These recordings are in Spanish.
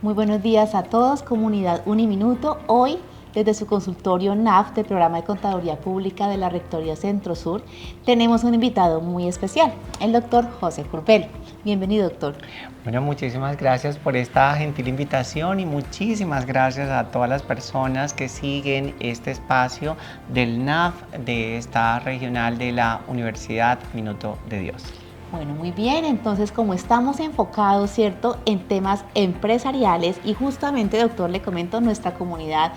Muy buenos días a todos, comunidad Uniminuto. Hoy, desde su consultorio NAF del Programa de Contaduría Pública de la Rectoría Centro Sur, tenemos un invitado muy especial, el doctor José Curbelo. Bienvenido, doctor. Bueno, muchísimas gracias por esta gentil invitación y muchísimas gracias a todas las personas que siguen este espacio del NAF de esta regional de la Universidad Minuto de Dios. Bueno, muy bien, entonces como estamos enfocados, ¿cierto?, en temas empresariales y justamente, doctor, le comento, nuestra comunidad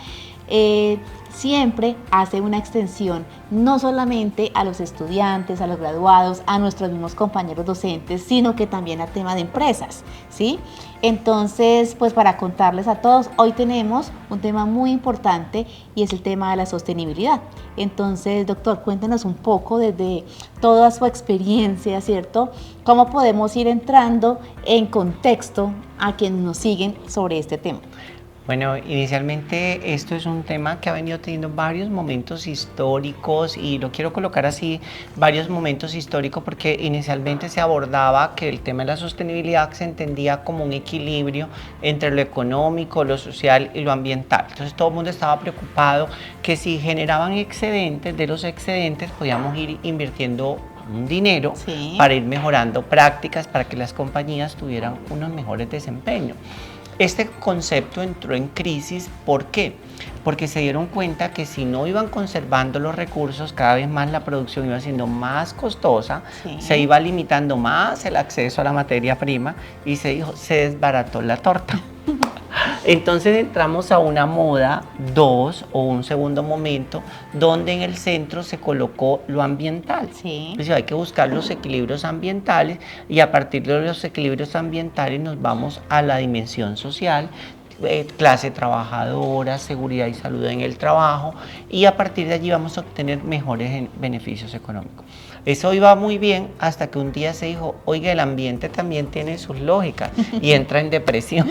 siempre hace una extensión no solamente a los estudiantes, a los graduados, a nuestros mismos compañeros docentes, sino que también a tema de empresas, ¿sí? Entonces, pues para contarles a todos, hoy tenemos un tema muy importante y es el tema de la sostenibilidad. Entonces, doctor, cuéntenos un poco desde toda su experiencia, ¿cierto? ¿Cómo podemos ir entrando en contexto a quienes nos siguen sobre este tema? Bueno, inicialmente esto es un tema que ha venido teniendo varios momentos históricos y lo quiero colocar así, varios momentos históricos porque inicialmente se abordaba que el tema de la sostenibilidad se entendía como un equilibrio entre lo económico, lo social y lo ambiental. Entonces todo el mundo estaba preocupado que si generaban excedentes, de los excedentes podíamos ir invirtiendo un dinero para ir mejorando prácticas para que las compañías tuvieran unos mejores desempeños. Este concepto entró en crisis, ¿por qué? Porque se dieron cuenta que si no iban conservando los recursos, cada vez más la producción iba siendo más costosa, se iba limitando más el acceso a la materia prima y se desbarató la torta. Entonces entramos a una moda 2 o un segundo momento donde en el centro se colocó lo ambiental. Entonces hay que buscar los equilibrios ambientales y a partir de los equilibrios ambientales nos vamos a la dimensión social, clase trabajadora, seguridad y salud en el trabajo y a partir de allí vamos a obtener mejores beneficios económicos. Eso iba muy bien hasta que un día se dijo, oiga, el ambiente también tiene sus lógicas y entra en depresión.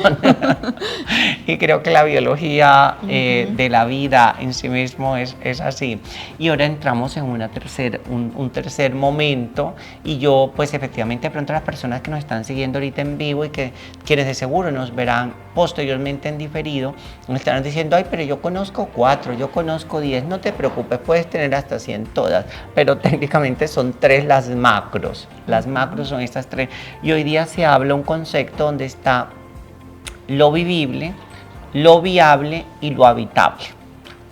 Y creo que la biología de la vida en sí mismo es así. Y ahora entramos en un tercer momento y yo pues efectivamente de pronto las personas que nos están siguiendo ahorita en vivo y que quienes de seguro nos verán posteriormente en diferido, nos estarán diciendo, ay, pero yo conozco 4, yo conozco 10, no te preocupes, puedes tener hasta 100 todas, pero técnicamente son 3 las macros. Las macros son estas 3 y hoy día se habla un concepto donde está lo vivible, lo viable y lo habitable.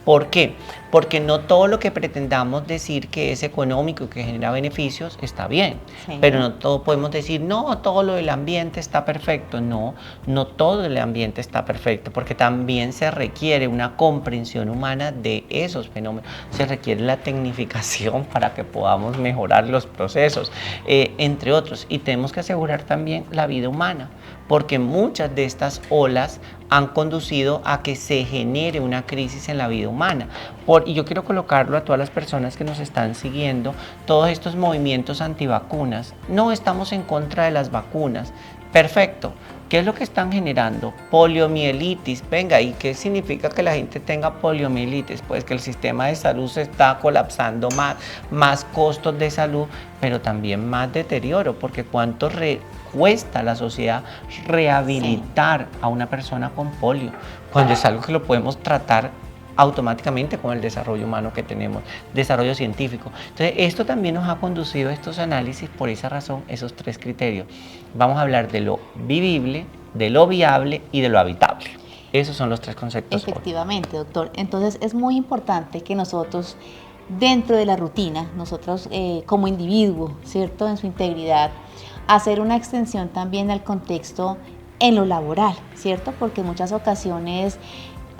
¿Por qué? Porque no todo lo que pretendamos decir que es económico y que genera beneficios está bien, pero no todo podemos decir, no, todo lo del ambiente está perfecto. No, no todo el ambiente está perfecto, porque también se requiere una comprensión humana de esos fenómenos, se requiere la tecnificación para que podamos mejorar los procesos, entre otros, y tenemos que asegurar también la vida humana, porque muchas de estas olas han conducido a que se genere una crisis en la vida humana. Y yo quiero colocarlo a todas las personas que nos están siguiendo, todos estos movimientos antivacunas. No estamos en contra de las vacunas. Perfecto. ¿Qué es lo que están generando? Poliomielitis. Venga, ¿y qué significa que la gente tenga poliomielitis? Pues que el sistema de salud se está colapsando más costos de salud, pero también más deterioro, porque cuánto cuesta a la sociedad rehabilitar a una persona con polio, cuando es algo que lo podemos tratar automáticamente con el desarrollo humano que tenemos, desarrollo científico. Entonces, esto también nos ha conducido a estos análisis, por esa razón, esos 3 criterios. Vamos a hablar de lo vivible, de lo viable y de lo habitable. Esos son los 3 conceptos. Efectivamente, doctor. Entonces, es muy importante que nosotros, dentro de la rutina, nosotros como individuo, ¿cierto?, en su integridad, hacer una extensión también al contexto en lo laboral, ¿cierto? Porque en muchas ocasiones,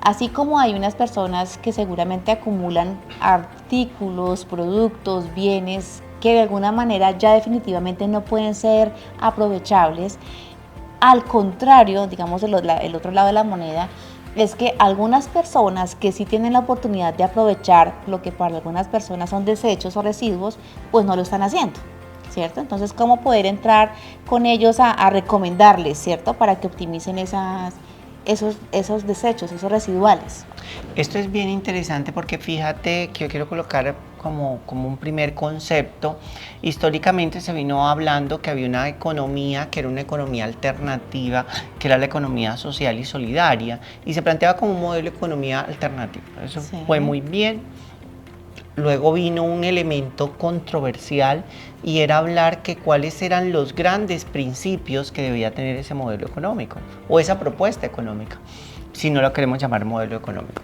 así como hay unas personas que seguramente acumulan artículos, productos, bienes que de alguna manera ya definitivamente no pueden ser aprovechables, al contrario, digamos el otro lado de la moneda, es que algunas personas que sí tienen la oportunidad de aprovechar lo que para algunas personas son desechos o residuos, pues no lo están haciendo, ¿cierto? Entonces, ¿cómo poder entrar con ellos a recomendarles, ¿cierto?, para que optimicen esos desechos, esos residuales? Esto es bien interesante porque fíjate que yo quiero colocar como un primer concepto. Históricamente se vino hablando que había una economía que era una economía alternativa, que era la economía social y solidaria, y se planteaba como un modelo de economía alternativa. Eso Sí. fue muy bien. Luego vino un elemento controversial y era hablar que cuáles eran los grandes principios que debía tener ese modelo económico o esa propuesta económica, si no lo queremos llamar modelo económico.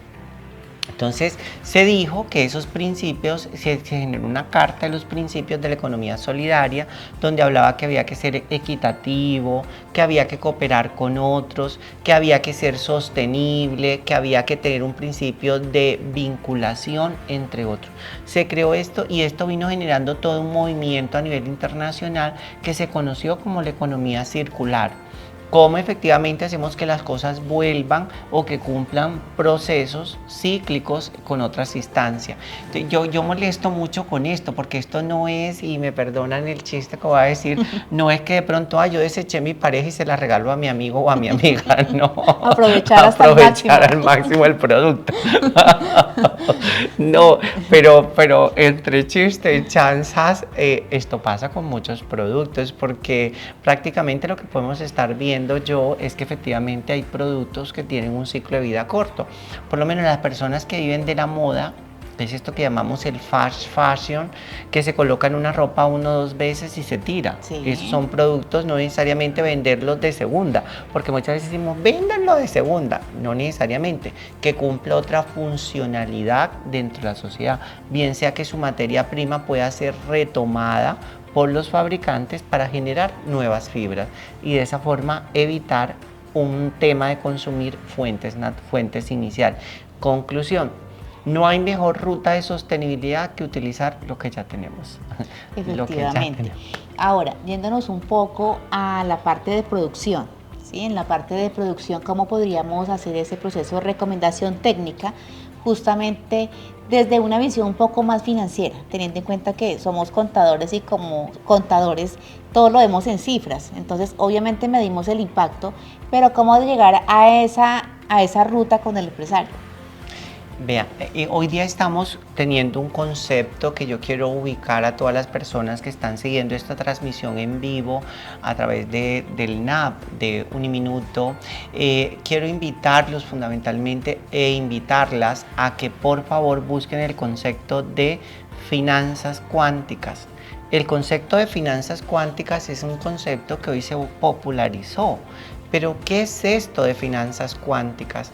Entonces se dijo que esos principios, se generó una carta de los principios de la economía solidaria, donde hablaba que había que ser equitativo, que había que cooperar con otros, que había que ser sostenible, que había que tener un principio de vinculación, entre otros. Se creó esto y esto vino generando todo un movimiento a nivel internacional que se conoció como la economía circular. Cómo efectivamente hacemos que las cosas vuelvan o que cumplan procesos cíclicos con otras instancias. Yo molesto mucho con esto porque esto no es, y me perdonan el chiste que voy a decir, no es que de pronto yo deseché mi pareja y se la regalo a mi amigo o a mi amiga, no. Aprovechar al máximo el producto. No, pero entre chiste y chanzas, esto pasa con muchos productos porque prácticamente lo que podemos estar viendo es que efectivamente hay productos que tienen un ciclo de vida corto. Por lo menos las personas que viven de la moda, es esto que llamamos el fast fashion, que se colocan una ropa 1 o 2 veces y se tira. Sí. Esos son productos, no necesariamente venderlos de segunda, porque muchas veces decimos, véndanlo de segunda. No necesariamente, que cumpla otra funcionalidad dentro de la sociedad, bien sea que su materia prima pueda ser retomada por los fabricantes para generar nuevas fibras y de esa forma evitar un tema de consumir fuentes inicial. Conclusión, no hay mejor ruta de sostenibilidad que utilizar lo que ya tenemos. Efectivamente. Ahora, yéndonos un poco a la parte de producción, ¿sí? En la parte de producción, ¿cómo podríamos hacer ese proceso de recomendación técnica justamente desde una visión un poco más financiera, teniendo en cuenta que somos contadores y como contadores todo lo vemos en cifras? Entonces, obviamente medimos el impacto, pero ¿cómo llegar a esa ruta con el empresario? Vea, hoy día estamos teniendo un concepto que yo quiero ubicar a todas las personas que están siguiendo esta transmisión en vivo a través del NAP, de Uniminuto. Quiero invitarlos fundamentalmente e invitarlas a que por favor busquen el concepto de finanzas cuánticas. El concepto de finanzas cuánticas es un concepto que hoy se popularizó. Pero ¿qué es esto de finanzas cuánticas?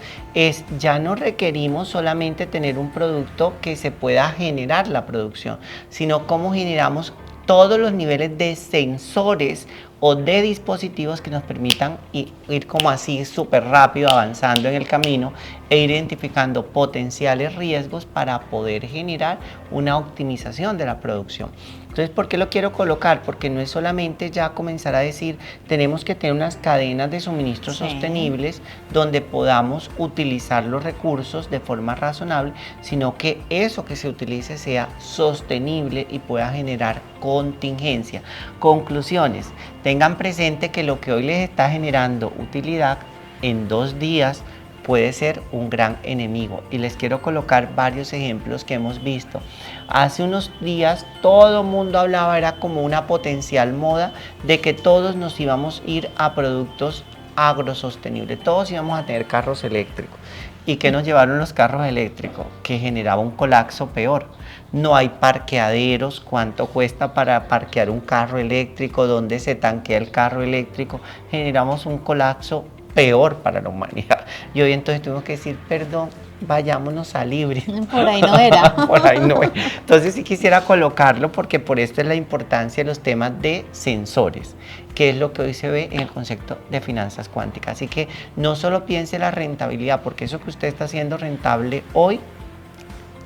Ya no requerimos solamente tener un producto que se pueda generar la producción, sino cómo generamos todos los niveles de sensores o de dispositivos que nos permitan ir como así súper rápido avanzando en el camino e identificando potenciales riesgos para poder generar una optimización de la producción. Entonces, ¿por qué lo quiero colocar? Porque no es solamente ya comenzar a decir, tenemos que tener unas cadenas de suministro sostenibles donde podamos utilizar los recursos de forma razonable, sino que eso que se utilice sea sostenible y pueda generar contingencia. Conclusiones, tengan presente que lo que hoy les está generando utilidad en 2 días puede ser un gran enemigo, y les quiero colocar varios ejemplos que hemos visto. Hace unos días todo el mundo hablaba, era como una potencial moda de que todos nos íbamos a ir a productos agrosostenibles, todos íbamos a tener carros eléctricos. ¿Y qué nos llevaron los carros eléctricos? Que generaba un colapso peor. No hay parqueaderos, cuánto cuesta para parquear un carro eléctrico, dónde se tanquea el carro eléctrico, generamos un colapso peor para la humanidad. Y hoy entonces tuvimos que decir, perdón, vayámonos a libre. Por ahí no era. Por ahí no era. Entonces sí quisiera colocarlo porque por esto es la importancia de los temas de sensores, que es lo que hoy se ve en el concepto de finanzas cuánticas. Así que no solo piense la rentabilidad, porque eso que usted está haciendo rentable hoy,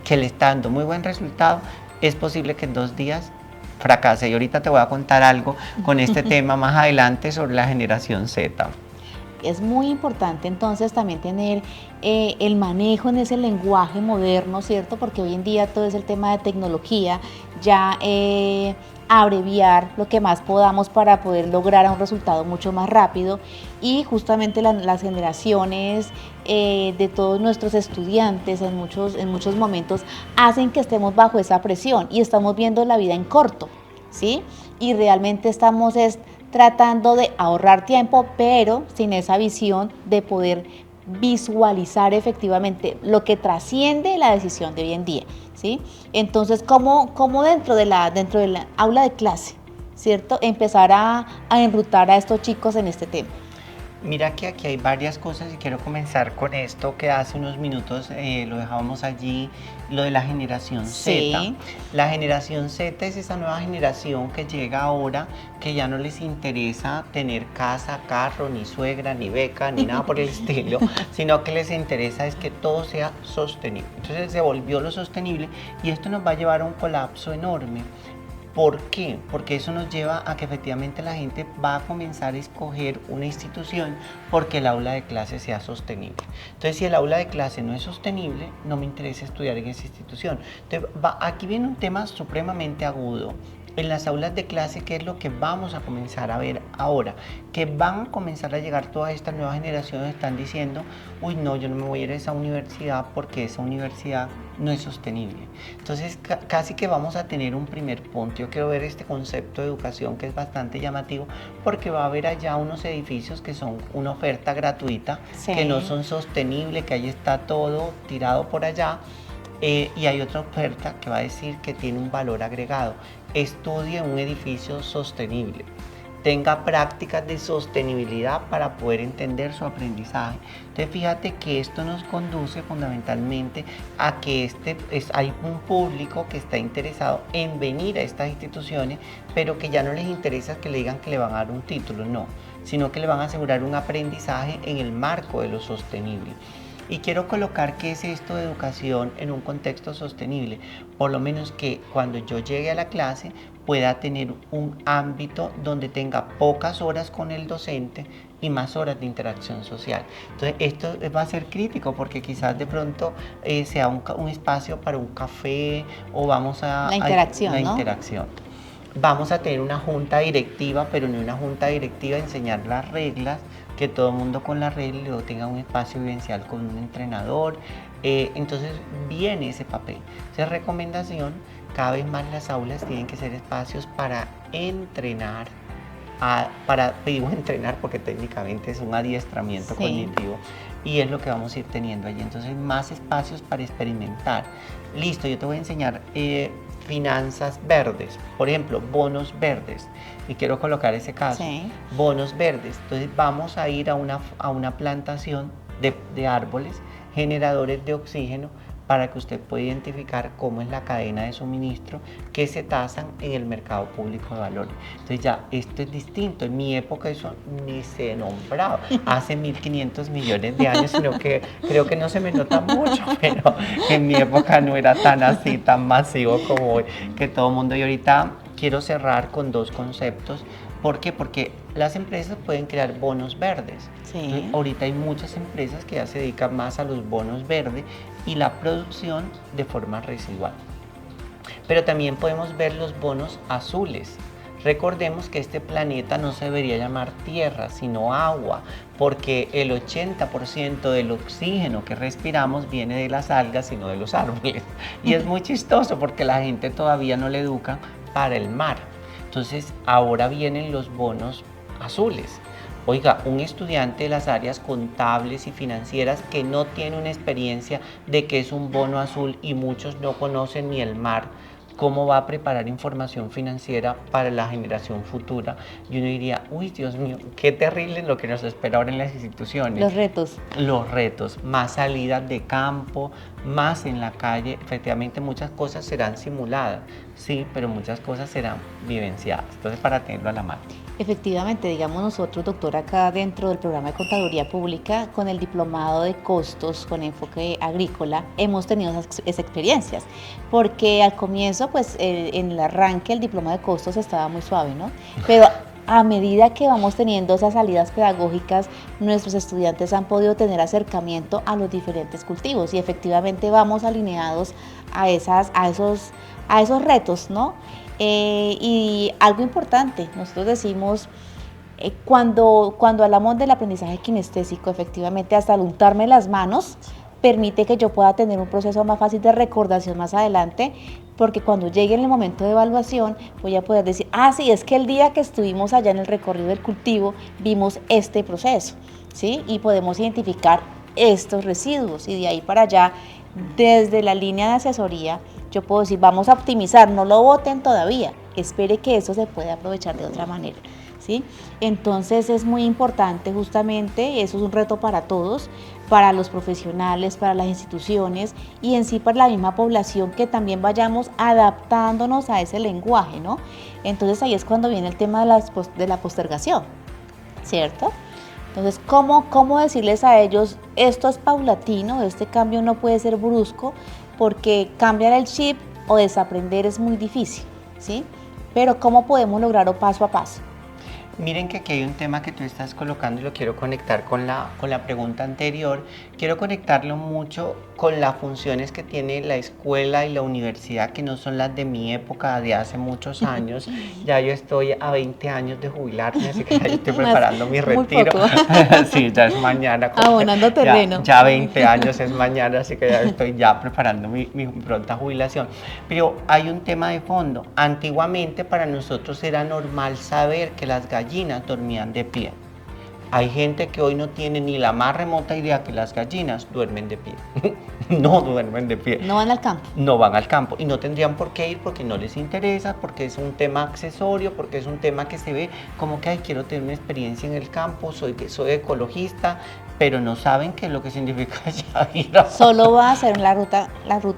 que le está dando muy buen resultado, es posible que en 2 días fracase. Y ahorita te voy a contar algo con este tema más adelante sobre la generación Z. Es muy importante entonces también tener el manejo en ese lenguaje moderno, ¿cierto? Porque hoy en día todo es el tema de tecnología, ya abreviar lo que más podamos para poder lograr un resultado mucho más rápido, y justamente las generaciones de todos nuestros estudiantes en muchos momentos hacen que estemos bajo esa presión y estamos viendo la vida en corto, ¿sí? Y realmente estamos tratando de ahorrar tiempo, pero sin esa visión de poder visualizar efectivamente lo que trasciende la decisión de hoy en día, ¿sí? Entonces, ¿cómo dentro de la aula de clase, ¿cierto?, empezar a enrutar a estos chicos en este tema? Mira que aquí hay varias cosas y quiero comenzar con esto que hace unos minutos lo dejábamos allí, lo de la generación Sí. Z. La generación Z es esa nueva generación que llega ahora, que ya no les interesa tener casa, carro, ni suegra, ni beca, ni nada por el estilo, sino que les interesa es que todo sea sostenible. Entonces se volvió lo sostenible y esto nos va a llevar a un colapso enorme. ¿Por qué? Porque eso nos lleva a que efectivamente la gente va a comenzar a escoger una institución porque el aula de clase sea sostenible. Entonces, si el aula de clase no es sostenible, no me interesa estudiar en esa institución. Entonces, aquí viene un tema supremamente agudo. En las aulas de clase, ¿qué es lo que vamos a comenzar a ver ahora? Que van a comenzar a llegar todas estas nuevas generaciones, están diciendo, uy, no, yo no me voy a ir a esa universidad porque esa universidad no es sostenible. Entonces, casi que vamos a tener un primer punto. Yo quiero ver este concepto de educación que es bastante llamativo, porque va a haber allá unos edificios que son una oferta gratuita, Sí. que no son sostenibles, que ahí está todo tirado por allá. Y hay otra oferta que va a decir que tiene un valor agregado. Estudie en un edificio sostenible. Tenga prácticas de sostenibilidad para poder entender su aprendizaje. Entonces fíjate que esto nos conduce fundamentalmente a que hay un público que está interesado en venir a estas instituciones, pero que ya no les interesa que le digan que le van a dar un título, no, sino que le van a asegurar un aprendizaje en el marco de lo sostenible. Y quiero colocar qué es esto de educación en un contexto sostenible, por lo menos que cuando yo llegue a la clase pueda tener un ámbito donde tenga pocas horas con el docente y más horas de interacción social. Entonces esto va a ser crítico porque quizás de pronto sea un espacio para un café o vamos a... La interacción, la ¿no? interacción. Vamos a tener una junta directiva, pero no una junta directiva de enseñar las reglas, que todo el mundo con las reglas y luego tenga un espacio vivencial con un entrenador. Entonces viene ese papel. Esa recomendación, cada vez más las aulas tienen que ser espacios para entrenar, digo entrenar porque técnicamente es un adiestramiento cognitivo, y es lo que vamos a ir teniendo allí. Entonces más espacios para experimentar. Listo, yo te voy a enseñar finanzas verdes, por ejemplo, bonos verdes, y quiero colocar ese caso, bonos verdes. Entonces vamos a ir a una plantación de árboles generadores de oxígeno para que usted pueda identificar cómo es la cadena de suministro que se tasan en el mercado público de valores. Entonces ya esto es distinto. En mi época eso ni se nombraba. Hace 1.500 millones de años, sino que creo que no se me nota mucho, pero en mi época no era tan así, tan masivo como hoy, que todo el mundo. Y ahorita quiero cerrar con dos conceptos. ¿Por qué? Porque las empresas pueden crear bonos verdes. Sí. Ahorita hay muchas empresas que ya se dedican más a los bonos verdes y la producción de forma residual. Pero también podemos ver los bonos azules. Recordemos que este planeta no se debería llamar tierra, sino agua, porque el 80% del oxígeno que respiramos viene de las algas y no de los árboles. Y es muy chistoso porque la gente todavía no le educa para el mar. Entonces ahora vienen los bonos azules. Oiga, un estudiante de las áreas contables y financieras que no tiene una experiencia de qué es un bono azul y muchos no conocen ni el mar, ¿cómo va a preparar información financiera para la generación futura? Y uno diría, uy, Dios mío, qué terrible lo que nos espera ahora en las instituciones. Los retos. Los retos, más salidas de campo, más en la calle. Efectivamente, muchas cosas serán simuladas, sí, pero muchas cosas serán vivenciadas. Entonces, para tenerlo a la mano. Efectivamente, digamos nosotros, doctor, acá dentro del programa de Contaduría Pública, con el diplomado de costos con enfoque agrícola, hemos tenido esas experiencias, porque al comienzo, pues en el arranque el diploma de costos estaba muy suave, ¿no? Pero a medida que vamos teniendo esas salidas pedagógicas, nuestros estudiantes han podido tener acercamiento a los diferentes cultivos y efectivamente vamos alineados a esos retos, ¿no? Y algo importante, nosotros decimos, cuando hablamos del aprendizaje kinestésico, efectivamente, hasta al untarme las manos, permite que yo pueda tener un proceso más fácil de recordación más adelante, porque cuando llegue en el momento de evaluación voy a poder decir, ah, sí, es que el día que estuvimos allá en el recorrido del cultivo vimos este proceso, ¿sí? Y podemos identificar estos residuos y de ahí para allá, desde la línea de asesoría, yo puedo decir, vamos a optimizar, no lo boten todavía, espere que eso se pueda aprovechar de otra manera, ¿sí? Entonces es muy importante justamente, eso es un reto para todos, para los profesionales, para las instituciones y en sí para la misma población, que también vayamos adaptándonos a ese lenguaje, ¿no? Entonces ahí es cuando viene el tema de la postergación, ¿cierto? Entonces, ¿cómo decirles a ellos, esto es paulatino, este cambio no puede ser brusco, porque cambiar el chip o desaprender es muy difícil, ¿sí? Pero ¿cómo podemos lograrlo paso a paso? Miren que aquí hay un tema que tú estás colocando y lo quiero conectar con la pregunta anterior. Quiero conectarlo mucho con las funciones que tiene la escuela y la universidad, que no son las de mi época, de hace muchos años. Ya yo estoy a 20 años de jubilarme, así que ya estoy preparando mi retiro. Sí, ya es mañana. Abonando terreno. Ya 20 años es mañana, así que ya estoy ya preparando mi pronta jubilación. Pero hay un tema de fondo. Antiguamente para nosotros era normal saber que las gallinas dormían de pie. Hay gente que hoy no tiene ni la más remota idea que las gallinas duermen de pie. No duermen de pie. No van al campo. No van al campo y no tendrían por qué ir porque no les interesa, porque es un tema accesorio, porque es un tema que se ve como que, ay, quiero tener una experiencia en el campo, soy ecologista, pero no saben qué es lo que significa ya ir a... Solo va a hacer la ruta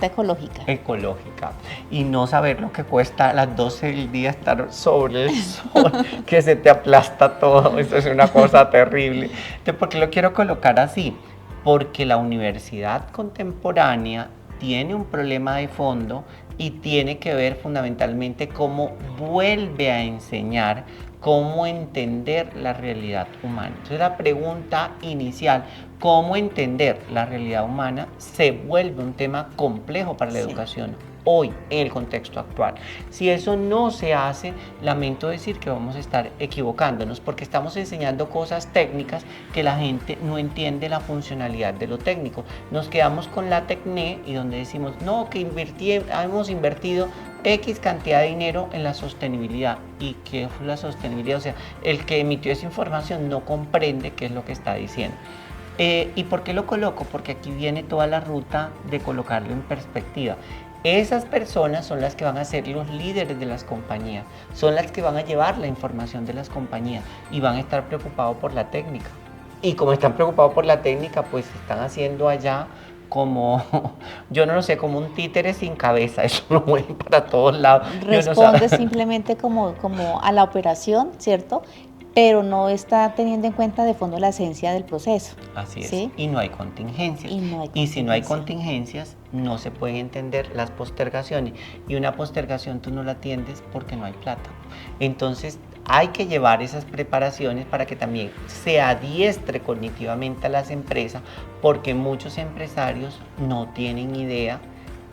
ecológica. Ecológica. Y no saber lo que cuesta a las 12 del día estar sobre el sol, que se te aplasta todo. Eso es una cosa terrible. Entonces, ¿por qué lo quiero colocar así? Porque la universidad contemporánea tiene un problema de fondo y tiene que ver fundamentalmente cómo vuelve a enseñar cómo entender la realidad humana. Entonces la pregunta inicial, cómo entender la realidad humana, se vuelve un tema complejo para la educación hoy en el contexto actual. Si eso no se hace, lamento decir que vamos a estar equivocándonos porque estamos enseñando cosas técnicas que la gente no entiende la funcionalidad de lo técnico. Nos quedamos con la tecné y donde decimos, no, que hemos invertido X cantidad de dinero en la sostenibilidad. ¿Y qué fue la sostenibilidad? O sea, el que emitió esa información no comprende qué es lo que está diciendo. ¿Y por qué lo coloco? Porque aquí viene toda la ruta de colocarlo en perspectiva. Esas personas son las que van a ser los líderes de las compañías, son las que van a llevar la información de las compañías y van a estar preocupados por la técnica. Y como están preocupados por la técnica, pues están haciendo allá como, yo no lo sé, como un títere sin cabeza, eso lo mueven para todos lados. Responde simplemente como a la operación, ¿cierto? Pero no está teniendo en cuenta de fondo la esencia del proceso. Así es, ¿sí? Y no hay contingencias. Y si no hay contingencias, no se pueden entender las postergaciones. Y una postergación tú no la atiendes porque no hay plata. Entonces hay que llevar esas preparaciones para que también se adiestre cognitivamente a las empresas, porque muchos empresarios no tienen idea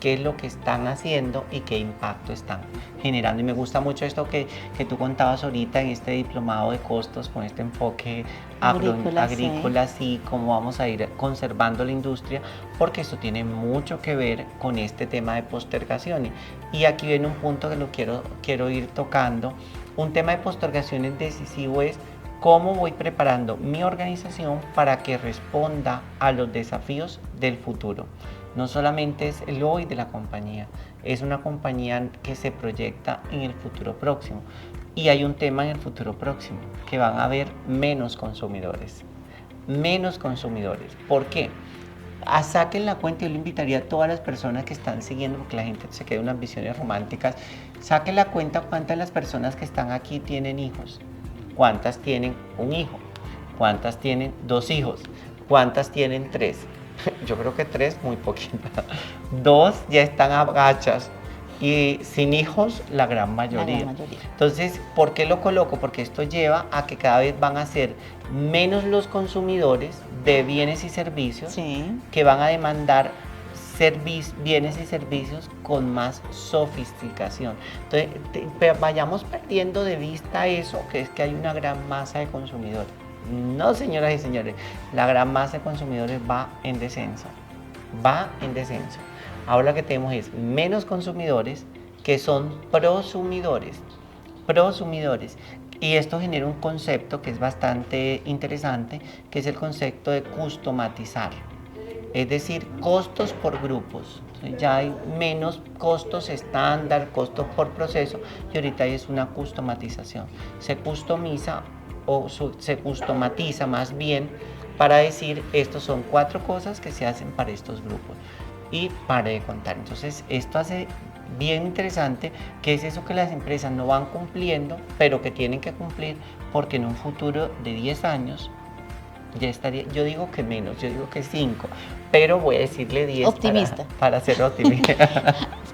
qué es lo que están haciendo y qué impacto están generando. Y me gusta mucho esto que tú contabas ahorita en este diplomado de costos con este enfoque agrícola, sí, cómo vamos a ir conservando la industria, porque esto tiene mucho que ver con este tema de postergaciones. Y aquí viene un punto que lo quiero ir tocando. Un tema de postergaciones decisivo es cómo voy preparando mi organización para que responda a los desafíos del futuro. No solamente es el hoy de la compañía, es una compañía que se proyecta en el futuro próximo. Y hay un tema en el futuro próximo, que van a haber menos consumidores. Menos consumidores. ¿Por qué? Saquen la cuenta, yo le invitaría a todas las personas que están siguiendo, porque la gente se queda en unas visiones románticas, saquen la cuenta cuántas de las personas que están aquí tienen hijos, cuántas tienen un hijo, cuántas tienen 2 hijos, cuántas tienen 3. Yo creo que 3, muy poquito. 2 ya están agachas y sin hijos la gran mayoría. Entonces, ¿por qué lo coloco? Porque esto lleva a que cada vez van a ser menos los consumidores de bienes y servicios que van a demandar bienes y servicios con más sofisticación. Entonces, vayamos perdiendo de vista eso, que es que hay una gran masa de consumidores. No, señoras y señores, la gran masa de consumidores va en descenso. Va en descenso. Ahora lo que tenemos es menos consumidores que son prosumidores. Prosumidores. Y esto genera un concepto que es bastante interesante, que es el concepto de customatizar. Es decir, costos por grupos. Ya hay menos costos estándar, costos por proceso, y ahorita es una customatización. Se customiza se customatiza más bien para decir, estos son 4 cosas que se hacen para estos grupos. Y pare de contar. Entonces, esto hace bien interesante, que es eso que las empresas no van cumpliendo, pero que tienen que cumplir, porque en un futuro de 10 años ya estaría, yo digo que menos, yo digo que 5, pero voy a decirle 10 optimista. Para ser optimista.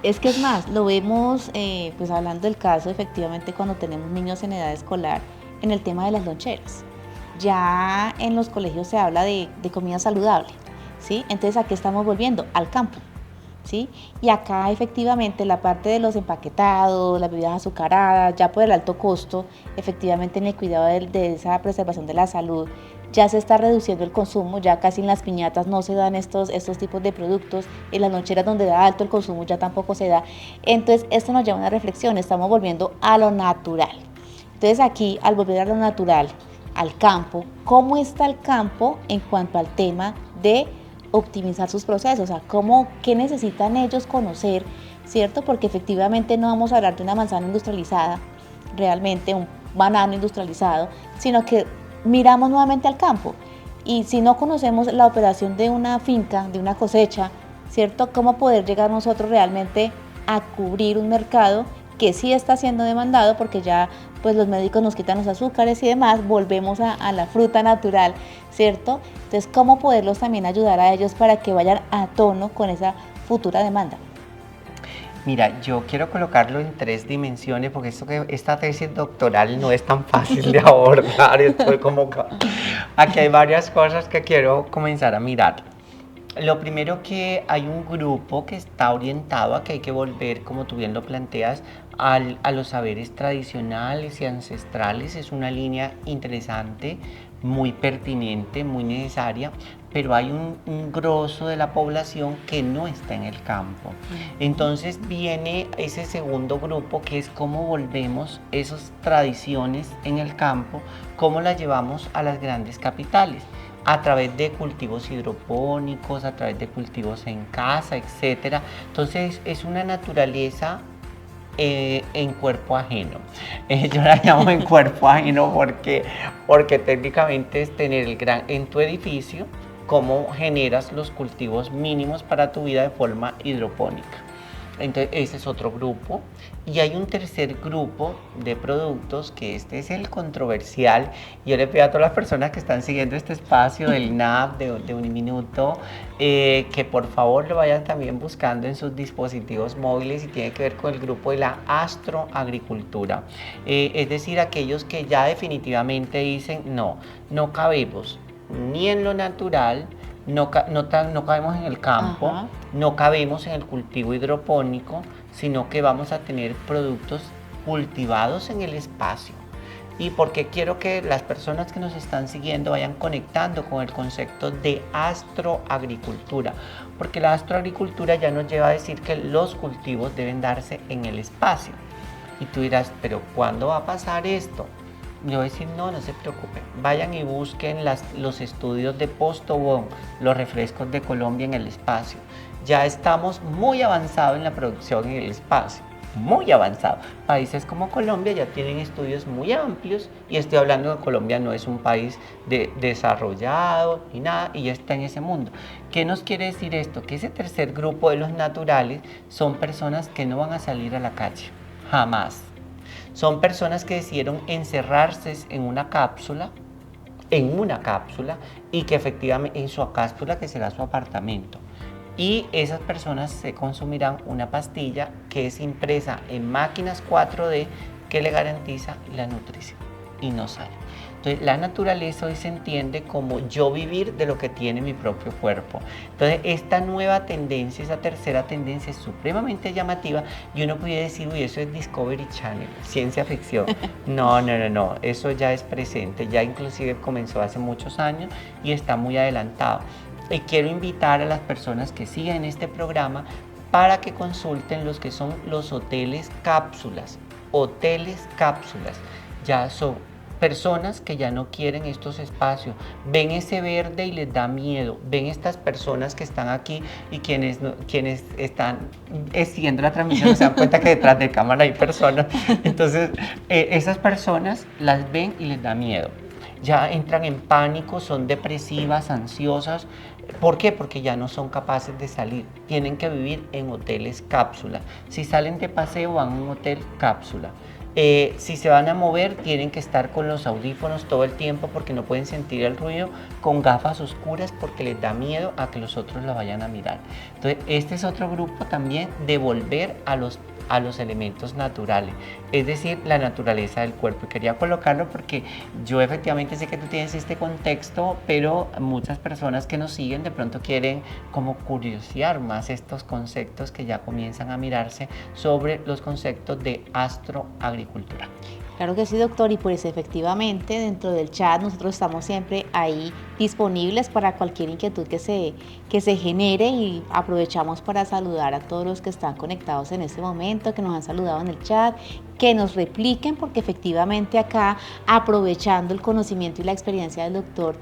Es que es más, lo vemos, pues hablando del caso, efectivamente, cuando tenemos niños en edad escolar, en el tema de las loncheras. Ya en los colegios se habla de comida saludable, ¿sí? Entonces, ¿a qué estamos volviendo? Al campo, ¿sí? Y acá efectivamente la parte de los empaquetados, las bebidas azucaradas, ya por el alto costo, efectivamente en el cuidado de esa preservación de la salud, ya se está reduciendo el consumo, ya casi en las piñatas no se dan estos tipos de productos, en las loncheras donde da alto el consumo ya tampoco se da. Entonces, esto nos lleva a una reflexión, estamos volviendo a lo natural. Entonces aquí, al volver a lo natural, al campo, ¿cómo está el campo en cuanto al tema de optimizar sus procesos? O sea, ¿qué necesitan ellos conocer, cierto? Porque efectivamente no vamos a hablar de una manzana industrializada, realmente un banano industrializado, sino que miramos nuevamente al campo. Y si no conocemos la operación de una finca, de una cosecha, ¿cierto? ¿Cómo poder llegar nosotros realmente a cubrir un mercado que sí está siendo demandado, porque ya pues los médicos nos quitan los azúcares y demás, volvemos a la fruta natural, ¿cierto? Entonces, ¿cómo poderlos también ayudar a ellos para que vayan a tono con esa futura demanda? Mira, yo quiero colocarlo en 3 dimensiones, porque esta tesis doctoral no es tan fácil de abordar. Estoy como... Aquí hay varias cosas que quiero comenzar a mirar. Lo primero, que hay un grupo que está orientado a que hay que volver, como tú bien lo planteas, a los saberes tradicionales y ancestrales. Es una línea interesante, muy pertinente, muy necesaria, pero hay un grosso de la población que no está en el campo. Entonces viene ese segundo grupo, que es cómo volvemos esas tradiciones en el campo, cómo las llevamos a las grandes capitales, a través de cultivos hidropónicos, a través de cultivos en casa, etc. Entonces es una naturaleza en cuerpo ajeno. Yo la llamo en cuerpo ajeno porque técnicamente es tener en tu edificio cómo generas los cultivos mínimos para tu vida de forma hidropónica. Entonces ese es otro grupo, y hay un tercer grupo de productos, que este es el controversial. Yo le pido a todas las personas que están siguiendo este espacio del NAP de Uniminuto, que por favor lo vayan también buscando en sus dispositivos móviles, y tiene que ver con el grupo de la astroagricultura, es decir, aquellos que ya definitivamente dicen no cabemos ni en lo natural, no cabemos en el campo, ajá, no cabemos en el cultivo hidropónico, sino que vamos a tener productos cultivados en el espacio. Y porque quiero que las personas que nos están siguiendo vayan conectando con el concepto de astroagricultura, porque la astroagricultura ya nos lleva a decir que los cultivos deben darse en el espacio. Y tú dirás, pero ¿cuándo va a pasar esto? Yo voy a decir, no se preocupen, vayan y busquen los estudios de Postobón, los refrescos de Colombia en el espacio. Ya estamos muy avanzados en la producción en el espacio, muy avanzado. Países como Colombia ya tienen estudios muy amplios, y estoy hablando de que Colombia no es un país desarrollado ni nada, y ya está en ese mundo. ¿Qué nos quiere decir esto? Que ese tercer grupo de los naturales son personas que no van a salir a la calle, jamás. Son personas que decidieron encerrarse en una cápsula, y que efectivamente en su cápsula, que será su apartamento. Y esas personas se consumirán una pastilla que es impresa en máquinas 4D, que le garantiza la nutrición y no sale. Entonces, la naturaleza hoy se entiende como yo vivir de lo que tiene mi propio cuerpo. Entonces, esta nueva tendencia, esa tercera tendencia es supremamente llamativa y uno puede decir, uy, eso es Discovery Channel, ciencia ficción. No, no, no, no, eso ya es presente, ya inclusive comenzó hace muchos años y está muy adelantado. Y quiero invitar a las personas que sigan este programa para que consulten los que son los hoteles cápsulas. Hoteles cápsulas. Ya son personas que ya no quieren estos espacios, ven ese verde y les da miedo, ven estas personas que están aquí y quienes están siguiendo la transmisión se dan cuenta que detrás de cámara hay personas, entonces esas personas las ven y les da miedo. Ya entran en pánico, son depresivas, ansiosas. ¿Por qué? Porque ya no son capaces de salir. Tienen que vivir en hoteles cápsula. Si salen de paseo, van a un hotel cápsula. Si se van a mover, tienen que estar con los audífonos todo el tiempo porque no pueden sentir el ruido, con gafas oscuras porque les da miedo a que los otros la vayan a mirar. Entonces, este es otro grupo también de volver a los elementos naturales, es decir, la naturaleza del cuerpo. Y quería colocarlo porque yo efectivamente sé que tú tienes este contexto, pero muchas personas que nos siguen de pronto quieren como curiosear más estos conceptos que ya comienzan a mirarse sobre los conceptos de astroagricultura. Claro que sí, doctor, y pues efectivamente dentro del chat nosotros estamos siempre ahí disponibles para cualquier inquietud que se genere y aprovechamos para saludar a todos los que están conectados en este momento, que nos han saludado en el chat, que nos repliquen porque efectivamente acá, aprovechando el conocimiento y la experiencia del doctor,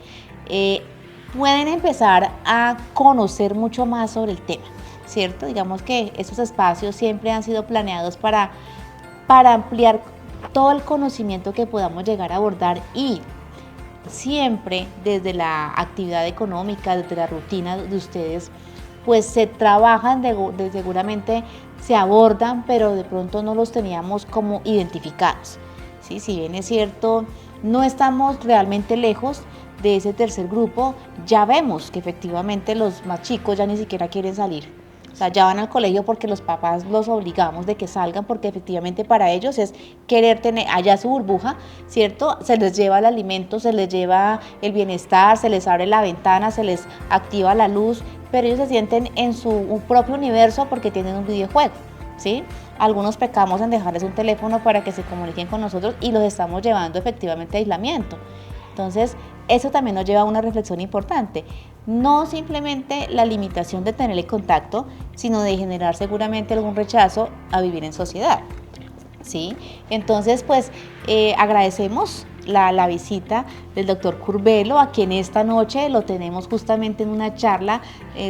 pueden empezar a conocer mucho más sobre el tema, ¿cierto? Digamos que estos espacios siempre han sido planeados para ampliar todo el conocimiento que podamos llegar a abordar y siempre desde la actividad económica, desde la rutina de ustedes, pues se trabajan, seguramente se abordan, pero de pronto no los teníamos como identificados. ¿Sí? Si bien es cierto, no estamos realmente lejos de ese tercer grupo, ya vemos que efectivamente los más chicos ya ni siquiera quieren salir. O sea, ya van al colegio porque los papás los obligamos de que salgan, porque efectivamente para ellos es querer tener allá su burbuja, ¿cierto? Se les lleva el alimento, se les lleva el bienestar, se les abre la ventana, se les activa la luz, pero ellos se sienten en su propio universo porque tienen un videojuego, ¿sí? Algunos pecamos en dejarles un teléfono para que se comuniquen con nosotros y los estamos llevando efectivamente a aislamiento. Entonces, eso también nos lleva a una reflexión importante. No simplemente la limitación de tener el contacto, sino de generar seguramente algún rechazo a vivir en sociedad, ¿sí? Entonces, pues, agradecemos la visita del doctor Curbelo, a quien esta noche lo tenemos justamente en una charla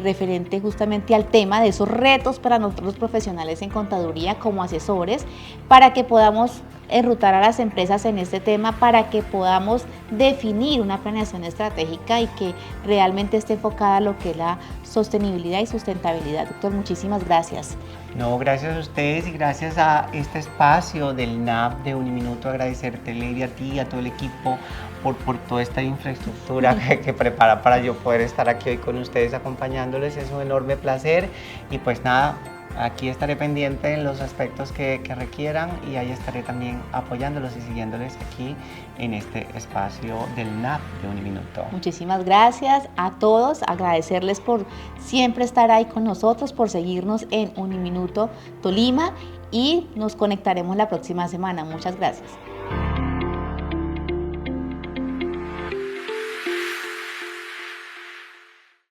referente justamente al tema de esos retos para nosotros los profesionales en contaduría como asesores, para que podamos enrutar a las empresas en este tema, para que podamos definir una planeación estratégica y que realmente esté enfocada a lo que es la sostenibilidad y sustentabilidad. Doctor, muchísimas gracias. No, gracias a ustedes y gracias a este espacio del NAP de Uniminuto, agradecerte, Lady, a ti y a todo el equipo por toda esta infraestructura que prepara para yo poder estar aquí hoy con ustedes acompañándoles. Es un enorme placer y pues nada, aquí estaré pendiente en los aspectos que requieran y ahí estaré también apoyándolos y siguiéndoles aquí en este espacio del NAP de Uniminuto. Muchísimas gracias a todos, agradecerles por siempre estar ahí con nosotros, por seguirnos en Uniminuto Tolima y nos conectaremos la próxima semana. Muchas gracias.